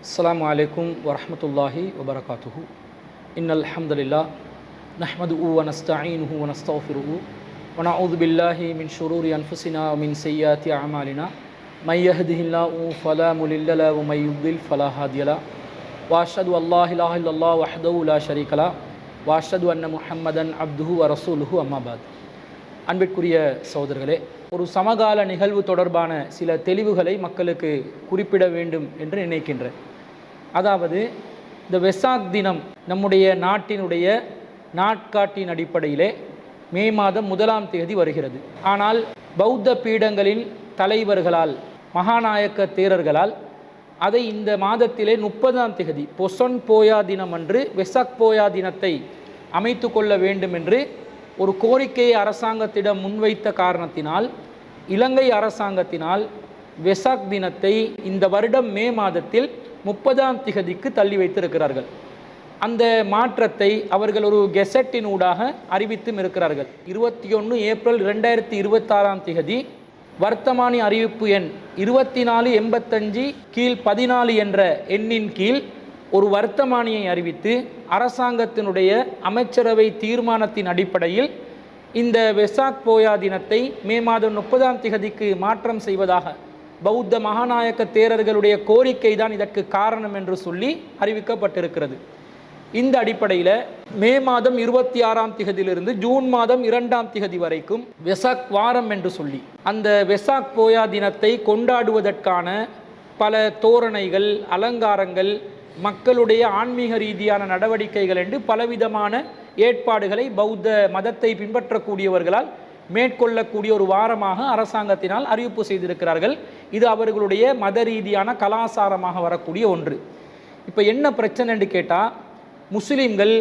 السلام عليكم ورحمة الله وبركاته إن الحمد لله نحمده ونستعينه ونستغفره ونعوذ بالله من شرور أنفسنا ومن سيئات أعمالنا من يهده الله فلا مضل له ومن يضلل فلا هادي له وأشهد أن لا إله إلا الله وحده لا شريك له وأشهد أن محمدا عبده ورسوله أما بعد அன்பிற்குரிய சகோதரர்களே, ஒரு சமகால நிகழ்வு தொடர்பான சில தெளிவுகளை மக்களுக்கு குறிப்பிட வேண்டும் என்று நினைக்கின்றேன். அதாவது, இந்த வெசாக் தினம் நம்முடைய நாட்டினுடைய நாட்காட்டின் அடிப்படையிலே மே மாதம் 1ஆம் தேதி வருகிறது. ஆனால் பௌத்த பீடங்களின் தலைவர்களால், மகாநாயக்க தேரர்களால் அதை இந்த மாதத்திலே 30ஆம் தேதி பொசொன் போயா தினம் அன்று வெசாக் போயா தினத்தை அமைத்து கொள்ள வேண்டும் என்று ஒரு கோரிக்கையை அரசாங்கத்திடம் முன்வைத்த காரணத்தினால் இலங்கை அரசாங்கத்தினால் வெசாக் தினத்தை இந்த வருடம் மே மாதத்தில் 30ஆம் திகதிக்கு தள்ளி வைத்திருக்கிறார்கள். அந்த மாற்றத்தை அவர்கள் ஒரு கெசட்டின் ஊடாக அறிவித்தும் இருக்கிறார்கள். 21 ஏப்ரல் 2026ஆம் திகதி வர்த்தமானி அறிவிப்பு எண் 2485 கீழ் 14 என்ற எண்ணின் கீழ் ஒரு வர்த்தமானியை அறிவித்து அரசாங்கத்தினுடைய அமைச்சரவை தீர்மானத்தின் அடிப்படையில் இந்த வெசாக் போயா தினத்தை மே மாதம் 30ஆம் திகதிக்கு மாற்றம் செய்வதாக பௌத்த மகாநாயக்க தேரர்களுடைய கோரிக்கை தான் இதற்கு காரணம் என்று சொல்லி அறிவிக்கப்பட்டிருக்கிறது. இந்த அடிப்படையில் மே மாதம் 26ஆம் திகதியிலிருந்து ஜூன் மாதம் 2ஆம் திகதி வரைக்கும் வெசாக் வாரம் என்று சொல்லி அந்த வெசாக் போயா தினத்தை கொண்டாடுவதற்கான பல தோரணைகள், அலங்காரங்கள், மக்களுடைய ஆன்மீக ரீதியான நடவடிக்கைகள் என்று பலவிதமான ஏற்பாடுகளை பௌத்த மதத்தை பின்பற்றக்கூடியவர்களால் மேற்கொள்ளக்கூடிய ஒரு வாரமாக அரசாங்கத்தினால் அறிவிப்பு செய்திருக்கிறார்கள். இது அவர்களுடைய மத ரீதியான கலாச்சாரமாக வரக்கூடிய ஒன்று. இப்போ என்ன பிரச்சனை என்று கேட்டால், முஸ்லீம்கள்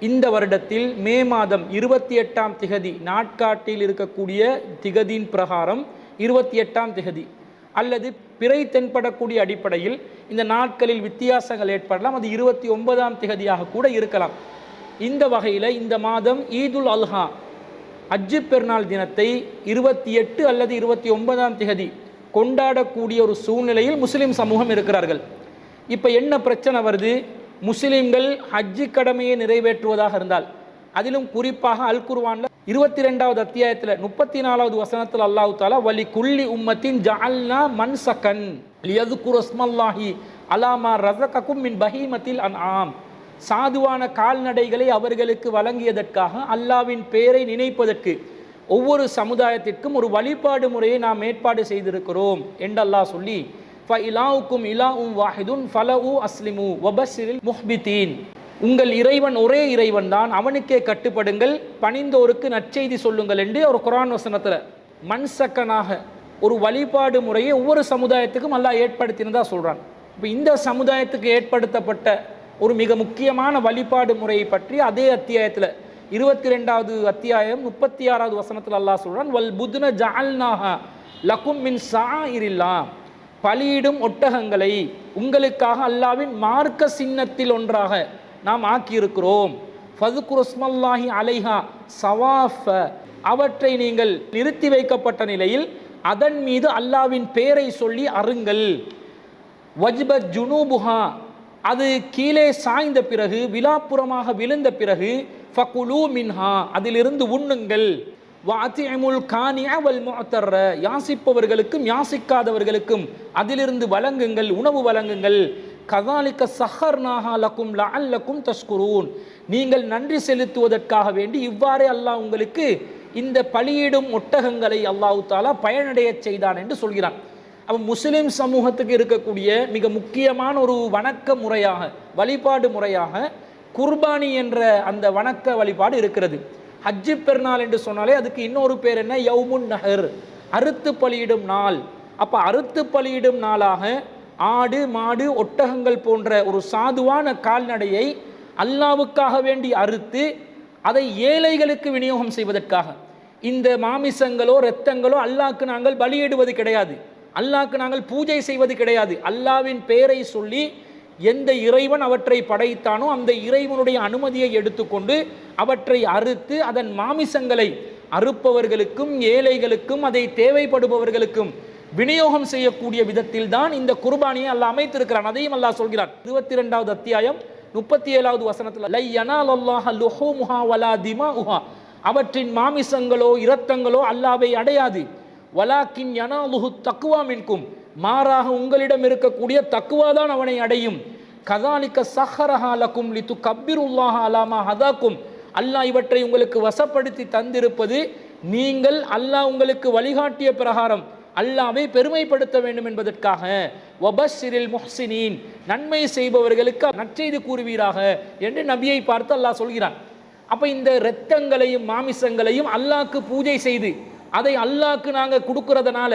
இந்த வருடத்தில் மே மாதம் 28ஆம் திகதி நாட்காட்டில் இருக்கக்கூடிய திகதியின் பிரகாரம் 28ஆம் திகதி அல்லது பிறை தென்படக்கூடிய அடிப்படையில் இந்த நாட்களில் வித்தியாசங்கள் ஏற்படலாம். அது 29ஆம் திகதியாக கூட இருக்கலாம். இந்த வகையில் இந்த மாதம் ஈதுல் அல்ஹா அஜ்ஜு பெருநாள் தினத்தை 28 அல்லது 29ஆம் திகதி கொண்டாடக்கூடிய ஒரு சூழ்நிலையில் முஸ்லீம் சமூகம் இருக்கிறார்கள். இப்போ என்ன பிரச்சனை வருது? முஸ்லீம்கள் ஹஜ்ஜு கடமையை நிறைவேற்றுவதாக இருந்தால், அதிலும் குறிப்பாக அல் குர்ஆன்ல 22வது அத்தியாயத்தில் 34வது வசனத்தில் அல்லாஹ் தஆலா வலி குல்லி உம்மத்தின் ஜஅல்னா மன்சகன் லியذ்குரு ஸ்மல்லாஹி அலா மா ரஸககும் மின் பஹீமத்தில் அன்ஆம், சாதுவான கால்நடைகளை அவர்களுக்கு வழங்கியதற்காக அல்லாஹ்வின் பெயரை நினைப்பதற்கு ஒவ்வொரு சமுதாயத்திற்கும் ஒரு வழிபாடு முறையை நாம் ஏற்பாடு செய்திருக்கிறோம் என்று அல்லாஹ் சொல்லி ஃபஇலாவுக்கும் இலாஉம் வாஹிதுன் ஃபலஹு அஸ்லிமு வபஸ்ஸிரில் முஹ்பிதீன், உங்கள் இறைவன் ஒரே இறைவன் தான், அவனுக்கே கட்டுப்படுங்கள், பணிந்தோருக்கு நற்செய்தி சொல்லுங்கள் என்று ஒரு குர்ஆன் வசனத்தில் மன்சக்கனாக ஒரு வழிபாடு முறையை ஒவ்வொரு சமுதாயத்துக்கும் அல்லாஹ் ஏற்படுத்தினதா சொல்கிறான். இப்போ இந்த சமுதாயத்துக்கு ஏற்படுத்தப்பட்ட ஒரு மிக முக்கியமான வழிபாடு முறையை பற்றி அதே அத்தியாயத்தில் 22வது அத்தியாயம் 36வது வசனத்தில் அல்லாஹ் சொல்கிறான், வல் புத்ன ஜஅல்நாஹா லகும் மின் ஸாயிரில்லாஹ், பலியிடும் ஒட்டகங்களை உங்களுக்காக அல்லாஹ்வின் மார்க்க சின்னத்தில் ஒன்றாக நாம் ஆக்கியிருக்கிறோம். ஃபதுகுரு ஸ்மல்லாஹி அலைஹா சவாஃப, அவற்றை நீங்கள் நிறுத்தி வைக்கப்பட்ட நிலையில் அதன் மீது அல்லாஹ்வின் பெயரை சொல்லி அருங்கள். வஜ்பத் ஜுனூபுஹா, அது கீழே சாய்ந்த பிறகு, விலாப்புறமாக விழுந்த பிறகு, ஃபகுலூ மின்ஹா, அதிலிருந்து உண்ணுங்கள். வஅதிமுல் கானிஅ வல் முஅத்தர்ர, யாசிப்பவர்களுக்கும் யாசிக்காதவர்களுக்கும் அதிலிருந்து வழங்குங்கள், உணவு வழங்குங்கள். கதாலிக்க சஹர்நாஹா லக்கும் லஅல்லக்கும் தஷ்குரூன், நீங்கள் நன்றி செலுத்துவதற்காக வேண்டி இவ்வாறே அல்லாஹ் உங்களுக்கு இந்த பலியிடும் ஒட்டகங்களை அல்லாஹ் தஆலா பயனடைய செய்தான் என்று சொல்கிறான். அப்போ முஸ்லிம் சமூகத்துக்கு இருக்கக்கூடிய மிக முக்கியமான ஒரு வணக்க முறையாக, வழிபாடு முறையாக குர்பானி என்ற அந்த வணக்க வழிபாடு இருக்கிறது. ஹஜ்ஜு பெருநாள் என்று சொன்னாலே அதுக்கு இன்னொரு பேர் என்ன? யௌமுன் நஹர், அறுத்து பலியிடும் நாள். அப்போ அறுத்து பலியிடும் நாளாக ஆடு, மாடு, ஒட்டகங்கள் போன்ற ஒரு சாதுவான கால்நடையை அல்லாஹ்வுக்காக வேண்டி அறுத்து அதை ஏழைகளுக்கு விநியோகம் செய்வதற்காக, இந்த மாமிசங்களோ இரத்தங்களோ அல்லாஹ்க்கு நாங்கள் பலியிடுவது கிடையாது, அல்லாஹ்க்கு நாங்கள் பூஜை செய்வது கிடையாது. அல்லாஹ்வின் பெயரை சொல்லி எந்த இறைவன் அவற்றை படைத்தானோ அந்த இறைவனுடைய அனுமதியை எடுத்துக்கொண்டு அவற்றை அறுத்து அதன் மாமிசங்களை அறுப்பவர்களுக்கும் ஏழைகளுக்கும் அதை தேவைப்படுபவர்களுக்கும் விநியோகம் செய்யக்கூடிய விதத்தில் தான் இந்த குர்பானியை அல்லாஹ் அமைத்திருக்கிறான். அதையும் அல்லாஹ் சொல்கிறான் 22வது அத்தியாயம் 37வது வசனத்தில், லை யனாலல்லாஹ லுஹூமுஹா வலா திமாஉஹா, அவற்றின் மாமிசங்களோ இரத்தங்களோ அல்லாஹ்வை அடையாது. வலாக்கின் யனாலுஹு தக்வா மின்கும், மாறாக உங்களிடம் இருக்கக்கூடிய தக்வா தான் அவனை அடையும். கதாலிக்க சஹரஹா லக்கும் லிதுகப்பிருல்லாஹ அலா மா ஹதாக்கும், அல்லாஹ் இவற்றை உங்களுக்கு வசப்படுத்தி தந்திருப்பது நீங்கள் அல்லாஹ் உங்களுக்கு வழிகாட்டிய பிரகாரம் அல்லாஹ்வை பெருமைப்படுத்த வேண்டும் என்பதற்காக. வபஷ்ஷிரில் முஹ்சினீன், நன்மை செய்பவர்களுக்கு நற்செய்தி கூறுவீராக என்று நபியை பார்த்து அல்லாஹ் சொல்கிறான். அப்போ இந்த இரத்தங்களையும் மாமிசங்களையும் அல்லாஹ்க்கு பூஜை செய்து அதை அல்லாஹ்க்கு நாங்கள் கொடுக்கறதுனால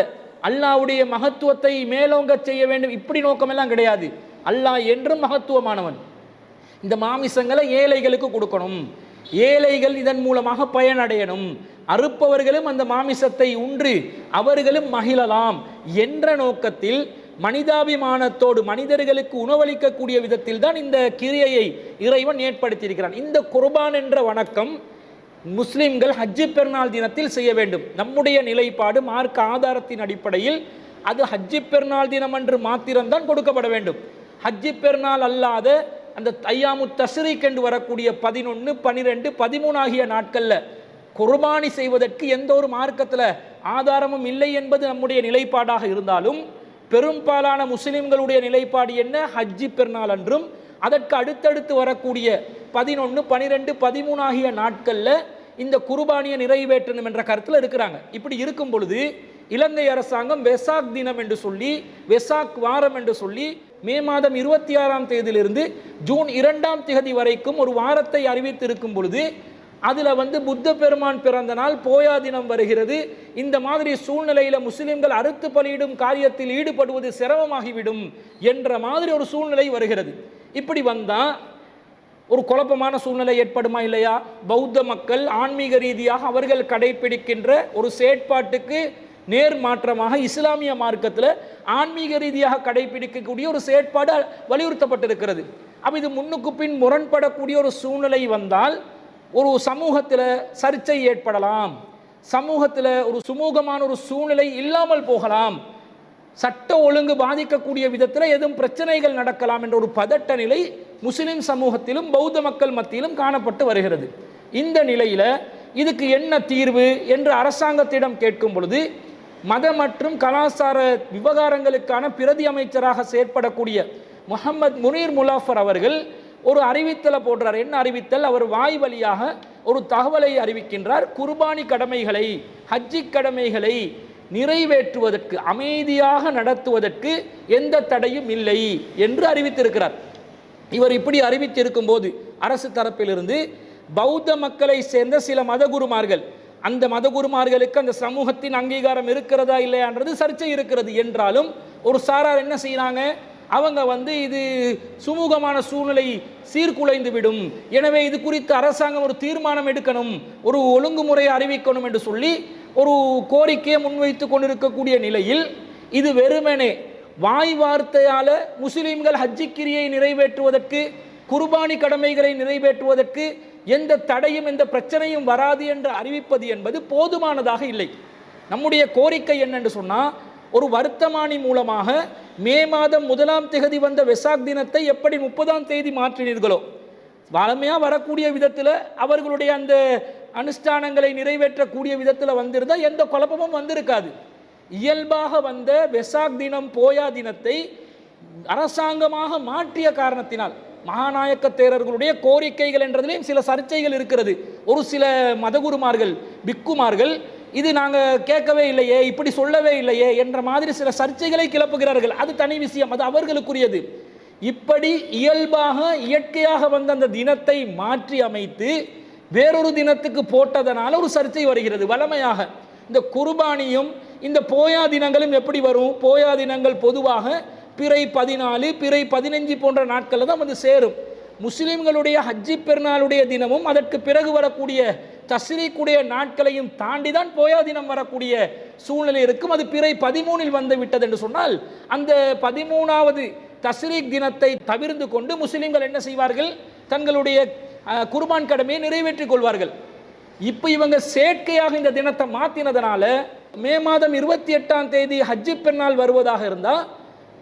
அல்லாஹ்வுடைய மகத்துவத்தை மேலோங்க செய்ய வேண்டும், இப்படி நோக்கமெல்லாம் கிடையாது. அல்லாஹ் என்றும் மகத்துவமானவன். இந்த மாமிசங்களை ஏழைகளுக்கு கொடுக்கணும், ஏழைகள் இதன் மூலமாக பயனடையணும், அறுப்பவர்களும் அந்த மாமிசத்தை உண்டு அவர்களும் மகிழலாம் என்ற நோக்கத்தில் மனிதாபிமானத்தோடு மனிதர்களுக்கு உணவளிக்கக்கூடிய விதத்தில் தான் இந்த கிரியையை இறைவன் ஏற்படுத்தியிருக்கிறான். இந்த குர்பான் என்ற வணக்கம் முஸ்லிம்கள் ஹஜ்ஜி பெருநாள் தினத்தில் செய்ய வேண்டும். நம்முடைய நிலைப்பாடு மார்க்க ஆதாரத்தின் அடிப்படையில் அது ஹஜ்ஜி பெருநாள் தினம் அன்று மாத்திரம்தான் கொடுக்கப்பட வேண்டும். ஹஜ்ஜி பெருநாள் அல்லாத அந்த ஐயாமு தஷ்ரீக் என்று வரக்கூடிய 11, 12, 13 ஆகிய நாட்களில் குர்பானி செய்வதற்கு எந்த ஒரு மார்க்கத்தில் ஆதாரமும் இல்லை என்பது நம்முடைய நிலைப்பாடாக இருந்தாலும், பெரும்பாலான முஸ்லிம்களுடைய நிலைப்பாடு என்ன, ஹஜ்ஜி பெருநாள் அன்றும் அதற்கு அடுத்தடுத்து வரக்கூடிய 11, 12, 13 ஆகிய நாட்களில் இந்த குர்பானியை நிறைவேற்றணும் என்ற கருத்தில் இருக்கிறாங்க. இப்படி இருக்கும் பொழுது இலங்கை அரசாங்கம் வெசாக் தினம் என்று சொல்லி, வெசாக் வாரம் என்று சொல்லி மே மாதம் 26ஆம் தேதியிலிருந்து ஜூன் 2ஆம் தேதி வரைக்கும் ஒரு வாரத்தை அறிவித்திருக்கும் பொழுது அதில் புத்த பெருமான் பிறந்த நாள் போயா தினம் வருகிறது. இந்த மாதிரி சூழ்நிலையில் முஸ்லிம்கள் அறுத்து பலியிடும் காரியத்தில் ஈடுபடுவது சிரமமாகிவிடும் என்ற மாதிரி ஒரு சூழ்நிலை வருகிறது. இப்படி வந்தால் ஒரு குழப்பமான சூழ்நிலை ஏற்படுமா இல்லையா? பௌத்த மக்கள் ஆன்மீக ரீதியாக அவர்கள் கடைபிடிக்கின்ற ஒரு செயற்பாட்டுக்கு நேர் மாற்றமாக இஸ்லாமிய மார்க்கத்தில் ஆன்மீக ரீதியாக கடைபிடிக்கக்கூடிய ஒரு செயற்பாடு வலியுறுத்தப்பட்டிருக்கிறது. அப்போ இது முன்னுக்கு பின் முரண்படக்கூடிய ஒரு சூழ்நிலை வந்தால் ஒரு சமூகத்தில் சர்ச்சை ஏற்படலாம், சமூகத்தில் ஒரு சுமூகமான ஒரு சூழ்நிலை இல்லாமல் போகலாம், சட்ட ஒழுங்கு பாதிக்கக்கூடிய விதத்தில் எதுவும் பிரச்சனைகள் நடக்கலாம் என்ற ஒரு பதட்ட நிலை முஸ்லிம் சமூகத்திலும் பௌத்த மக்கள் மத்தியிலும் காணப்பட்டு வருகிறது. இந்த நிலையில் இதுக்கு என்ன தீர்வு என்று அரசாங்கத்திடம் கேட்கும் பொழுது மத மற்றும் கலாச்சார விவகாரங்களுக்கான பிரதி அமைச்சராக செயற்படக்கூடிய முஹம்மது முனீர் முலாஃபர் அவர்கள் ஒரு அறிவித்தலை போடுறார். என்ன அறிவித்தல்? அவர் வாய் வழியாக ஒரு தகவலை அறிவிக்கின்றார். குர்பானி கடமைகளை, ஹஜ்ஜி கடமைகளை நிறைவேற்றுவதற்கு, அமைதியாக நடத்துவதற்கு எந்த தடையும் இல்லை என்று அறிவித்திருக்கிறார். இவர் இப்படி அறிவித்திருக்கும் போது அரசு தரப்பிலிருந்து பௌத்த மக்களை சேர்ந்த சில மதகுருமார்கள், அந்த மதகுருமார்களுக்கு அந்த சமூகத்தின் அங்கீகாரம் இருக்கிறதா இல்லையான்றது சர்ச்சை இருக்கிறது என்றாலும் ஒரு சாரார் என்ன செய்யறாங்க, அவங்க இது சுமூகமான சூழ்நிலை சீர்குலைந்து விடும், எனவே இது குறித்து அரசாங்கம் ஒரு தீர்மானம் எடுக்கணும், ஒரு ஒழுங்குமுறையை அறிவிக்கணும் என்று சொல்லி ஒரு கோரிக்கையை முன்வைத்து கொண்டிருக்கக்கூடிய நிலையில் இது வெறுமனே வாய் வார்த்தையால் முஸ்லிம்கள் ஹஜ்ஜி கிரியை நிறைவேற்றுவதற்கு, குர்பானி கடமைகளை நிறைவேற்றுவதற்கு எந்த தடையும் எந்த பிரச்சனையும் வராது என்று அறிவிப்பது என்பது போதுமானதாக இல்லை. நம்முடைய கோரிக்கை என்னென்று சொன்னால், ஒரு வர்த்தமானி மூலமாக மே மாதம் 1ஆம் தேதி வந்த வெசாக் தினத்தை எப்படி 30ஆம் தேதி மாற்றினீர்களோ, வளமையாக வரக்கூடிய விதத்தில் அவர்களுடைய அந்த அனுஷ்டானங்களை நிறைவேற்றக்கூடிய விதத்தில் வந்திருந்தால் எந்த குழப்பமும் வந்திருக்காது. இயல்பாக வந்த வெசாக் தினம் போயா தினத்தை அரசாங்கமாக மாற்றிய காரணத்தினால் மகாநாயக்க தேரர்களுடைய கோரிக்கைகள் என்றதிலையும் சில சர்ச்சைகள் இருக்கிறது. ஒரு சில மதகுருமார்கள், பிக்குமார்கள் இது நாங்கள் கேட்கவே இல்லையே, இப்படி சொல்லவே இல்லையே என்ற மாதிரி சில சர்ச்சைகளை கிளப்புகிறார்கள். அது தனி விஷயம், அது அவர்களுக்குரியது. இப்படி இயல்பாக இயற்கையாக வந்த அந்த தினத்தை மாற்றி அமைத்து வேறொரு தினத்துக்கு போட்டதனால ஒரு சர்ச்சை வருகிறது. வளமையாக இந்த குர்பானியும் இந்த போயா தினங்களும் எப்படி வரும்? போயா தினங்கள் பொதுவாக பிறை 14, பிறை 15 போன்ற நாட்களில் தான் சேரும். முஸ்லிம்களுடைய ஹஜ்ஜி பெருநாளுடைய தினமும் அதற்கு பிறகு வரக்கூடிய தஸ்ரீக்குடைய நாட்களையும் தாண்டி தான் போயா தினம் வரக்கூடிய சூழ்நிலை இருக்கும். அது பிறை 13இல் வந்து விட்டது என்று சொன்னால் அந்த 13வது தஸ்ரீக் தினத்தை தவிர்த்து கொண்டு முஸ்லிம்கள் என்ன செய்வார்கள்? தங்களுடைய குர்பான் கடமையை நிறைவேற்றிக் கொள்வார்கள். இப்போ இவங்க செயற்கையாக இந்த தினத்தை மாற்றினதுனால மே மாதம் 28ஆம் தேதி ஹஜ்ஜி பெருநாள் வருவதாக இருந்தால்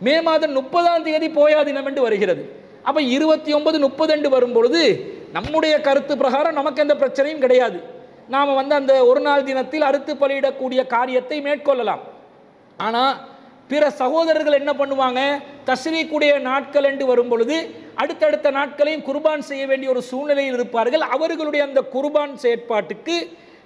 மே மாதம் 30ஆம் தேதி போயா தினம் என்று வருகிறது. அப்போ 29, 30 என்று வரும்பொழுது நம்முடைய கருத்து பிரகாரம் நமக்கு எந்த பிரச்சனையும் கிடையாது. நாம் அந்த ஒரு நாள் தினத்தில் அறுத்து பலியிடக்கூடிய காரியத்தை மேற்கொள்ளலாம். ஆனால் பிற சகோதரர்கள் என்ன பண்ணுவாங்க, தஸ்ரீக்குடைய நாட்கள் என்று வரும்பொழுது அடுத்தடுத்த நாட்களையும் குர்பான் செய்ய வேண்டிய ஒரு சூழ்நிலையில் இருப்பார்கள். அவர்களுடைய அந்த குர்பான் செயற்பாட்டுக்கு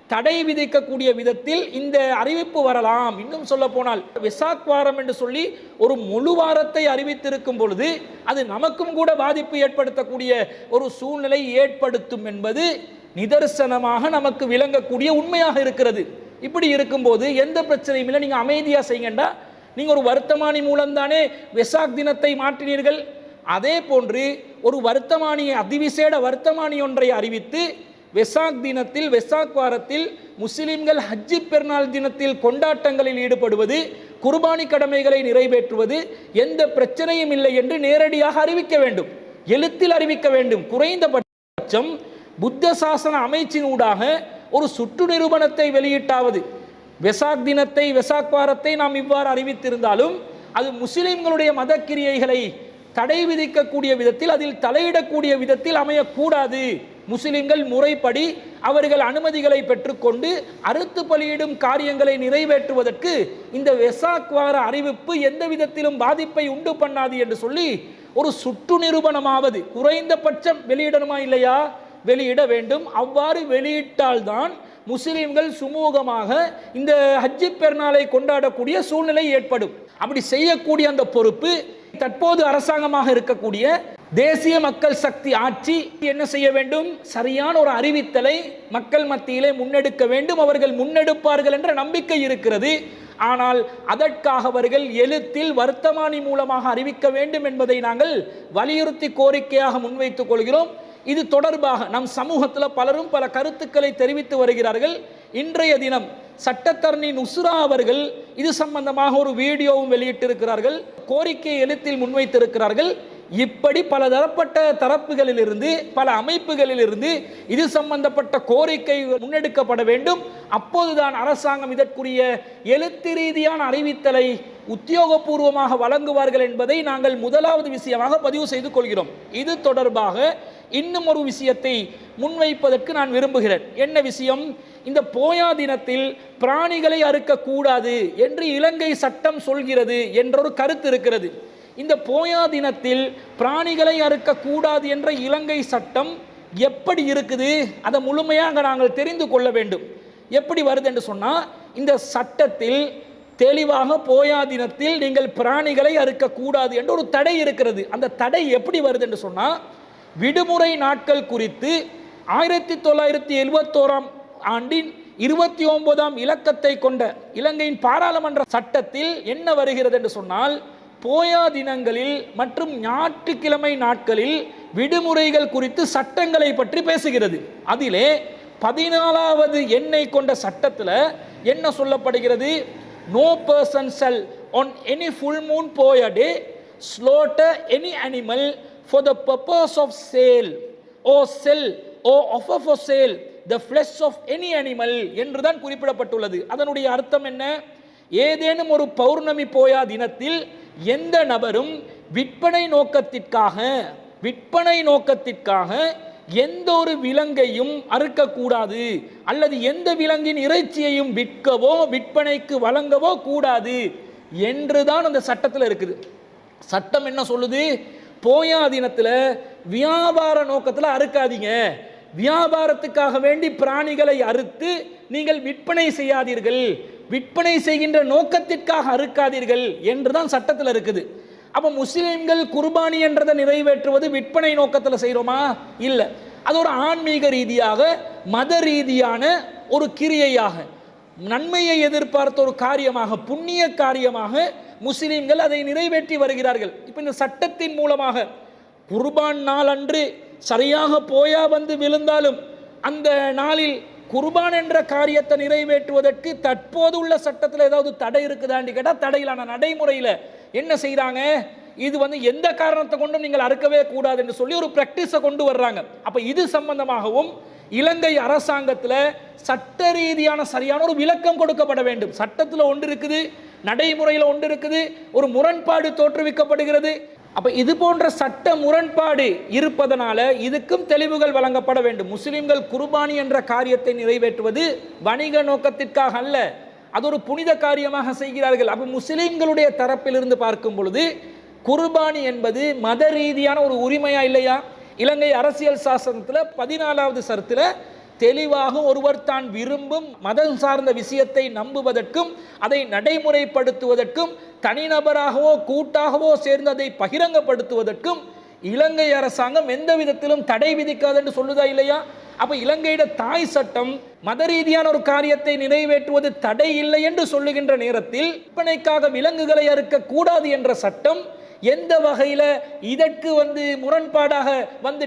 தடை விதிக்கக்கூடிய விதத்தில் இந்த அறிவிப்பு வரலாம். இன்னும் சொல்ல போனால் வெசாக் வாரம் என்று சொல்லி ஒரு முழு வாரத்தை அறிவித்திருக்கும் பொழுது அது நமக்கும் கூட பாதிப்பு ஏற்படுத்தக்கூடிய ஒரு சூழ்நிலை ஏற்படுத்தும் என்பது நிதர்சனமாக நமக்கு விளங்கக்கூடிய உண்மையாக இருக்கிறது. இப்படி இருக்கும்போது எந்த பிரச்சனையும் இல்லை, நீங்கள் அமைதியாக செய்யுங்கண்டா. நீங்கள் ஒரு வர்த்தமானி மூலம்தானே வெசாக் தினத்தை மாற்றினீர்கள். அதே போன்று ஒரு வர்த்தமானியை, அதிவிசேட வர்த்தமானி ஒன்றை அறிவித்து வெசாக் தினத்தில், வெசாக் வாரத்தில் முஸ்லிம்கள் ஹஜ்ஜி பெருநாள் தினத்தில் கொண்டாட்டங்களில் ஈடுபடுவது, குர்பானி கடமைகளை நிறைவேற்றுவது எந்த பிரச்சனையும் இல்லை என்று நேரடியாக அறிவிக்க வேண்டும், எழுத்தில் அறிவிக்க வேண்டும். குறைந்தபட்சம் புத்த சாசன அமைச்சினூடாக ஒரு சுற்று நிரூபணத்தை வெளியிட்டாவது. வெசாக் தினத்தை, வெசாக் வாரத்தை நாம் இவ்வாறு அறிவித்திருந்தாலும் அது முஸ்லிம்களுடைய மதக்கிரியைகளை தடை விதிக்கக்கூடிய விதத்தில், அதில் தலையிடக்கூடிய விதத்தில் அமையக்கூடாது. முஸ்லிம்கள் முறைப்படி அவர்கள் அனுமதிகளை பெற்றுக்கொண்டு அறுத்து பலியிடும் காரியங்களை நிறைவேற்றுவதற்கு இந்த வெசாக் வார அறிவிப்பு எந்த விதத்திலும் பாதிப்பை உண்டு பண்ணாது என்று சொல்லி ஒரு சுற்று நிரூபணமாவது குறைந்தபட்சம் வெளியிடணுமா இல்லையா? வெளியிட வேண்டும். அவ்வாறு வெளியிட்டால்தான் முஸ்லிம்கள் சுமூகமாக இந்த ஹஜ்ஜி பெருநாளை கொண்டாடக்கூடிய சூழ்நிலை ஏற்படும். அப்படி செய்யக்கூடிய அந்த பொறுப்பு தற்போது அரசாங்கமாக இருக்கக்கூடிய தேசிய மக்கள் சக்தி ஆட்சி என்ன செய்ய வேண்டும்? சரியான ஒரு அறிவித்தலை மக்கள் மத்தியிலே முன்னெடுக்க வேண்டும். அவர்கள் முன்னெடுப்பார்கள் என்ற நம்பிக்கை இருக்கிறது. ஆனால் அதற்காக அவர்கள் எழுத்தில் வர்த்தமானி மூலமாக அறிவிக்க வேண்டும் என்பதை நாங்கள் வலியுறுத்தி கோரிக்கையாக முன்வைத்துக் கொள்கிறோம். இது தொடர்பாக நம் சமூகத்தில் பலரும் பல கருத்துக்களை தெரிவித்து வருகிறார்கள். இன்றைய தினம் சட்டத்தரணி நுஸ்ரா அவர்கள் இது சம்பந்தமாக ஒரு வீடியோவும் வெளியிட்டிருக்கிறார்கள், கோரிக்கையை எழுத்தில் முன்வைத்திருக்கிறார்கள். இப்படி பல தரப்பட்ட தரப்புகளிலிருந்து, பல அமைப்புகளிலிருந்து இது சம்பந்தப்பட்ட கோரிக்கை முன்னெடுக்கப்பட வேண்டும். அப்போதுதான் அரசாங்கம் இதற்குரிய எழுத்து ரீதியான அறிவித்தலை உத்தியோகபூர்வமாக வழங்குவார்கள் என்பதை நாங்கள் முதலாவது விஷயமாக பதிவு செய்து கொள்கிறோம். இது தொடர்பாக இன்னும் ஒரு விஷயத்தை முன்வைப்பதற்கு நான் விரும்புகிறேன். என்ன விஷயம்? இந்த போயா தினத்தில் பிராணிகளை அறுக்கக்கூடாது என்று இலங்கை சட்டம் சொல்கிறது என்றொரு கருத்து இருக்கிறது. இந்த போயா தினத்தில் பிராணிகளை அறுக்கக்கூடாது என்ற இலங்கை சட்டம் எப்படி இருக்குது, அதை முழுமையாக நாங்கள் தெரிந்து கொள்ள வேண்டும். எப்படி வருது என்று சொன்னால், இந்த சட்டத்தில் தெளிவாக போயா தினத்தில் நீங்கள் பிராணிகளை அறுக்கக்கூடாது என்ற ஒரு தடை இருக்கிறது. அந்த தடை எப்படி வருது என்று சொன்னால், விடுமுறை நாட்கள் குறித்து 1971ஆம் ஆண்டின் 29ஆம் இலக்கத்தை கொண்ட இலங்கையின் பாராளுமன்ற சட்டத்தில் என்ன வருகிறது என்று சொன்னால், போயா தினங்களில் மற்றும் ஞாயிற்றுக்கிழமை நாட்களில் விடுமுறைகள் குறித்து சட்டங்களை பற்றி பேசுகிறது. அதிலே 14வது எண்ணை கொண்ட சட்டத்தில் என்ன சொல்லப்படுகிறது? No person shall on any full moon poya day slaughter any animal for the purpose of sale or sell or offer for sale the flesh of any animal என்றுதான் குறிப்பிடப்பட்டுள்ளது. அதனுடைய அர்த்தம் என்ன? ஏதேனும் ஒரு பௌர்ணமி போயா தினத்தில் எந்த நபரும் விற்பனை நோக்கத்திற்காக எந்த ஒரு விலங்கையும் அறுக்கக்கூடாது, அல்லது எந்த விலங்கின் இறைச்சியையும் விற்கவோ விற்பனைக்கு வழங்கவோ கூடாது என்றுதான் அந்த சட்டத்தில் இருக்குது. சட்டம் என்ன சொல்லுது? போயா தினத்தில் வியாபார நோக்கத்தில் அறுக்காதீங்க, வியாபாரத்துக்காக வேண்டி பிராணிகளை அறுத்து நீங்கள் விற்பனை செய்யாதீர்கள், விற்பனை செய்கின்ற நோக்கத்திற்காக அறுக்காதீர்கள் என்றுதான் சட்டத்தில் இருக்குது. அப்போ முஸ்லிம்கள் குர்பானி என்றதை நிறைவேற்றுவது விற்பனை நோக்கத்தில் செய்கிறோமா? இல்லை. அது ஒரு ஆன்மீக ரீதியாக, மத ரீதியான ஒரு கிரியையாக, நன்மையை எதிர்பார்த்த ஒரு காரியமாக, புண்ணிய காரியமாக முஸ்லிம்கள் அதை நிறைவேற்றி வருகிறார்கள். இப்போ இந்த சட்டத்தின் மூலமாக குர்பான் நாள் அன்று சரியாக போயா வந்து விழுந்தாலும் அந்த நாளில் குர்பான் என்ற காரியத்தை நிறைவேற்றுவதற்கு தற்போது உள்ள சட்டத்தில் ஏதாவது தடை இருக்குதான்னு கேட்டால் தடையிலான நடைமுறையில் என்ன செய்கிறாங்க? இது எந்த காரணத்தை கொண்டும் நீங்கள் அறுக்கவே கூடாது என்று சொல்லி ஒரு பிராக்டிஸை கொண்டு வர்றாங்க. அப்போ இது சம்பந்தமாகவும் இலங்கை அரசாங்கத்தில் சட்ட ரீதியான சரியான ஒரு விளக்கம் கொடுக்கப்பட வேண்டும். சட்டத்தில் ஒன்று இருக்குது, நடைமுறையில் ஒன்று இருக்குது, ஒரு முரண்பாடு தோற்றுவிக்கப்படுகிறது. அப்போ இது போன்ற சட்ட முரண்பாடு இருப்பதனால இதுக்கும் தெளிவுகள் வழங்கப்பட வேண்டும். முஸ்லிம்கள் குர்பானி என்ற காரியத்தை நிறைவேற்றுவது வணிக நோக்கத்திற்காக அல்ல, அது ஒரு புனித காரியமாக செய்கிறார்கள். அப்போ முஸ்லிம்களுடைய தரப்பிலிருந்து பார்க்கும் பொழுது குர்பானி என்பது மத ரீதியான ஒரு உரிமையா இல்லையா? இலங்கை அரசியல் சாசனத்தில் 14வது சரத்தில் தெளிவாக ஒருவர் தான் விரும்பும் மதம் சார்ந்த விஷயத்தை நம்புவதற்கும் அதை நடைமுறைப்படுத்துவதற்கும் தனிநபராகவோ கூட்டாகவோ சேர்ந்து அதை பகிரங்கப்படுத்துவதற்கும் இலங்கை அரசாங்கம் எந்த விதத்திலும் தடை விதிக்காது என்று சொல்லுதா இல்லையா? அப்ப இலங்கையிட தாய் சட்டம் மத ரீதியான ஒரு காரியத்தை நிறைவேற்றுவது தடை இல்லை என்று சொல்லுகின்ற நேரத்தில் விற்பனைக்காக விலங்குகளை அறுக்க கூடாது என்ற சட்டம் எந்த வகையில இதற்கு முரண்பாடாக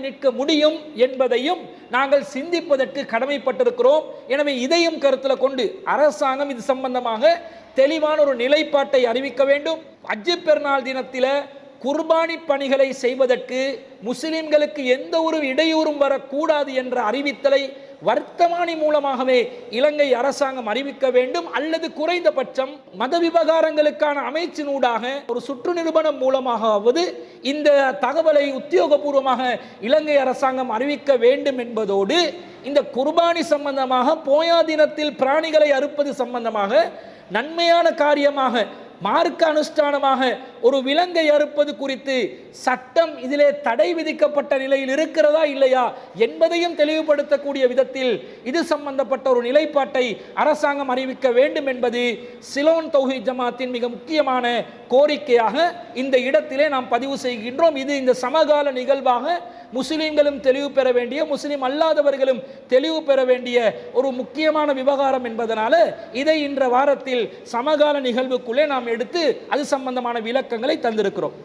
நிற்க முடியும் என்பதையும் நாங்கள் சிந்திப்பதற்கு கடமைப்பட்டிருக்கிறோம். எனவே இதையும் கருத்தில் கொண்டு அரசாங்கம் இது சம்பந்தமாக தெளிவான ஒரு நிலைப்பாட்டை அறிவிக்க வேண்டும். ஹஜ் பெருநாள் தினத்தில் குர்பானி பணிகளை செய்வதற்கு முஸ்லிம்களுக்கு எந்த ஒரு இடையூறும் வரக்கூடாது என்ற அறிவித்தலை வர்த்தமானி மூலமாகவே இலங்கை அரசாங்கம் அறிவிக்க வேண்டும். அல்லது குறைந்தபட்சம் மத விவகாரங்களுக்கான அமைச்சினூடாக ஒரு சுற்று நிறுவனம் மூலமாகவது இந்த தகவலை உத்தியோகபூர்வமாக இலங்கை அரசாங்கம் அறிவிக்க வேண்டும் என்பதோடு இந்த குர்பானி சம்பந்தமாக போயா தினத்தில் பிராணிகளை அறுப்பது சம்பந்தமாக நன்மையான காரியமாக மார்க்க அனுஷ்டானமாக ஒரு விலங்கை அறுப்பது குறித்து சட்டம் இதிலே தடை விதிக்கப்பட்ட நிலையில் இருக்கிறதா இல்லையா என்பதையும் தெளிவுபடுத்தக்கூடிய விதத்தில் இது சம்பந்தப்பட்ட ஒரு நிலைப்பாட்டை அரசாங்கம் அறிவிக்க வேண்டும் என்பது சிலோன் தௌஹீத் ஜமாத்தின் மிக முக்கியமான கோரிக்கையாக இந்த இடத்திலே நாம் பதிவு செய்கின்றோம். இது இந்த சமகால நிகழ்வாக முஸ்லிம்களும் தெளிவு பெற வேண்டிய, முஸ்லிம் அல்லாதவர்களும் தெளிவு பெற வேண்டிய ஒரு முக்கியமான விவகாரம் என்பதனால இதை இன்ற வாரத்தில் சமகால நிகழ்வுக்குள்ளே நாம் எடுத்து அது சம்பந்தமான விளக்கங்களை தந்திருக்கிறோம்.